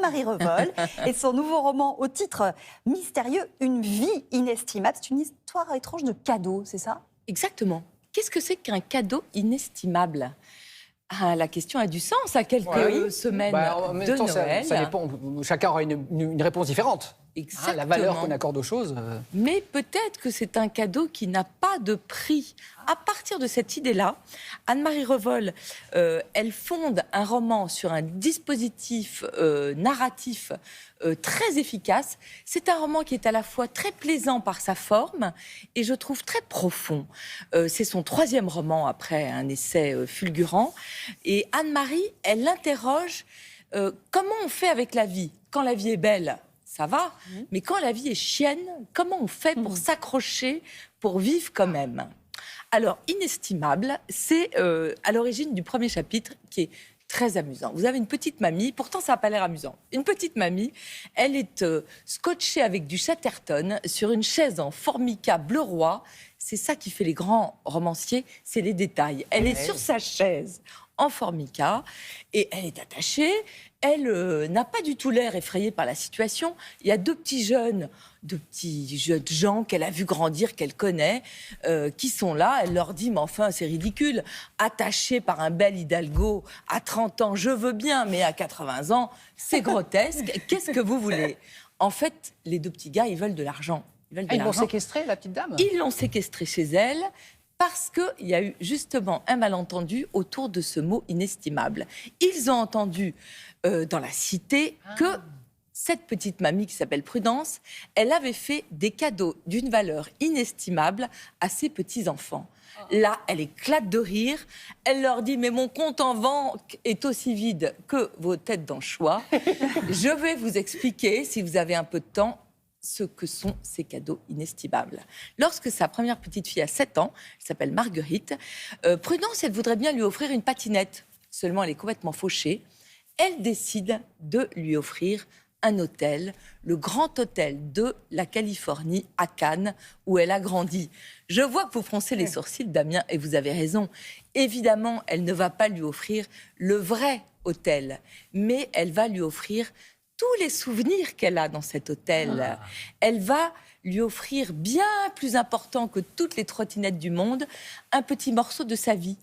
Marie Revol et son nouveau roman au titre mystérieux, Une vie inestimable. C'est une histoire étrange de cadeau, c'est ça? Exactement. Qu'est-ce que c'est qu'un cadeau inestimable? Ah, la question a du sens à quelques semaines de Noël. Ça dépend. Chacun aura une réponse différente. Exactement. La valeur qu'on accorde aux choses. Mais peut-être que c'est un cadeau qui n'a pas de prix. À partir de cette idée-là, Anne-Marie Revol, elle fonde un roman sur un dispositif narratif très efficace. C'est un roman qui est à la fois très plaisant par sa forme et je trouve très profond. C'est son 3e roman après un essai fulgurant. Et Anne-Marie, elle interroge comment on fait avec la vie quand la vie est belle. Ça va, mais quand la vie est chienne, comment on fait pour s'accrocher, pour vivre quand même? Alors, Inestimable, c'est à l'origine du premier chapitre qui est très amusant. Vous avez une petite mamie, pourtant ça n'a pas l'air amusant. Une petite mamie, elle est scotchée avec du Chatterton sur une chaise en formica bleu roi. C'est ça qui fait les grands romanciers, c'est les détails. Elle est sur sa chaise en formica et elle est attachée. Elle n'a pas du tout l'air effrayée par la situation. Il y a deux petits jeunes gens qu'elle a vu grandir, qu'elle connaît, qui sont là. Elle leur dit, mais enfin, c'est ridicule. Attachée par un bel hidalgo à 30 ans, je veux bien, mais à 80 ans, c'est grotesque. Qu'est-ce que vous voulez? En fait, les deux petits gars, ils veulent de l'argent. Ils l'ont séquestrée, la petite dame? Ils l'ont séquestrée chez elle. Parce qu'il y a eu justement un malentendu autour de ce mot inestimable. Ils ont entendu dans la cité que cette petite mamie qui s'appelle Prudence, elle avait fait des cadeaux d'une valeur inestimable à ses petits-enfants. Là, elle éclate de rire. Elle leur dit « Mais mon compte en banque est aussi vide que vos têtes d'anchois. Je vais vous expliquer, si vous avez un peu de temps, ce que sont ces cadeaux inestimables. » Lorsque sa première petite fille a 7 ans, elle s'appelle Marguerite, Prudence, elle voudrait bien lui offrir une patinette. Seulement, elle est complètement fauchée. Elle décide de lui offrir un hôtel, le grand hôtel de la Californie, à Cannes, où elle a grandi. Je vois que vous froncez les sourcils, Damien, et vous avez raison. Évidemment, elle ne va pas lui offrir le vrai hôtel, mais elle va lui offrir tous les souvenirs qu'elle a dans cet hôtel. Elle va lui offrir, bien plus important que toutes les trottinettes du monde, un petit morceau de sa vie.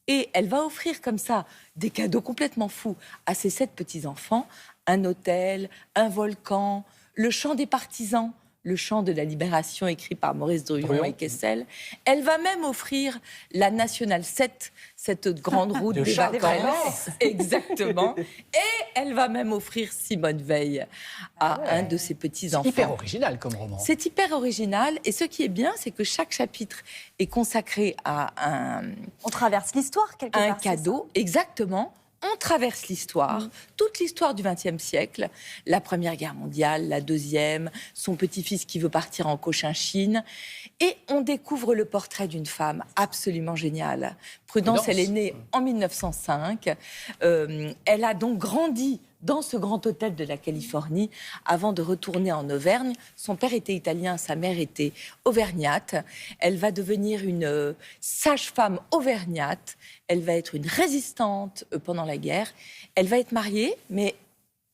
Et elle va offrir comme ça des cadeaux complètement fous à ses 7 petits-enfants, un hôtel, un volcan, le chant des partisans, le chant de la libération écrit par Maurice Druon et Kessel. Elle va même offrir la Nationale 7, cette grande route des vacances. Exactement. Et elle va même offrir Simone Veil à un de ses petits-enfants. C'est hyper original comme roman. C'est hyper original. Et ce qui est bien, c'est que chaque chapitre est consacré à On traverse l'histoire, quelque part. Un cadeau, exactement. On traverse l'histoire, toute l'histoire du XXe siècle, la Première Guerre mondiale, la Deuxième, son petit-fils qui veut partir en Cochinchine. Et on découvre le portrait d'une femme absolument géniale. Prudence, elle est née en 1905. Elle a donc grandi dans ce grand hôtel de la Californie avant de retourner en Auvergne. Son père était italien, sa mère était auvergnate. Elle va devenir une sage-femme auvergnate. Elle va être une résistante pendant la guerre. Elle va être mariée, mais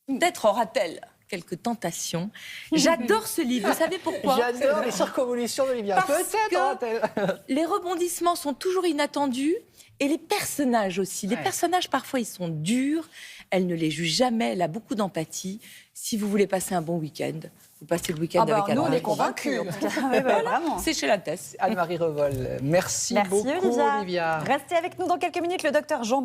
peut-être aura-t-elle quelques tentations. J'adore ce livre. Vous savez pourquoi? J'adore les circonvolutions d'Olivia. Peut-être aura-t-elle. Les rebondissements sont toujours inattendus. Et les personnages aussi. Les personnages, parfois, ils sont durs. Elle ne les juge jamais. Elle a beaucoup d'empathie. Si vous voulez passer un bon week-end, vous passez le week-end avec Anne-Marie. Nous, on est convaincus. C'est chez la Thèse. Anne-Marie Revol, merci beaucoup, Olivia. Olivia. Restez avec nous dans quelques minutes, le docteur Jean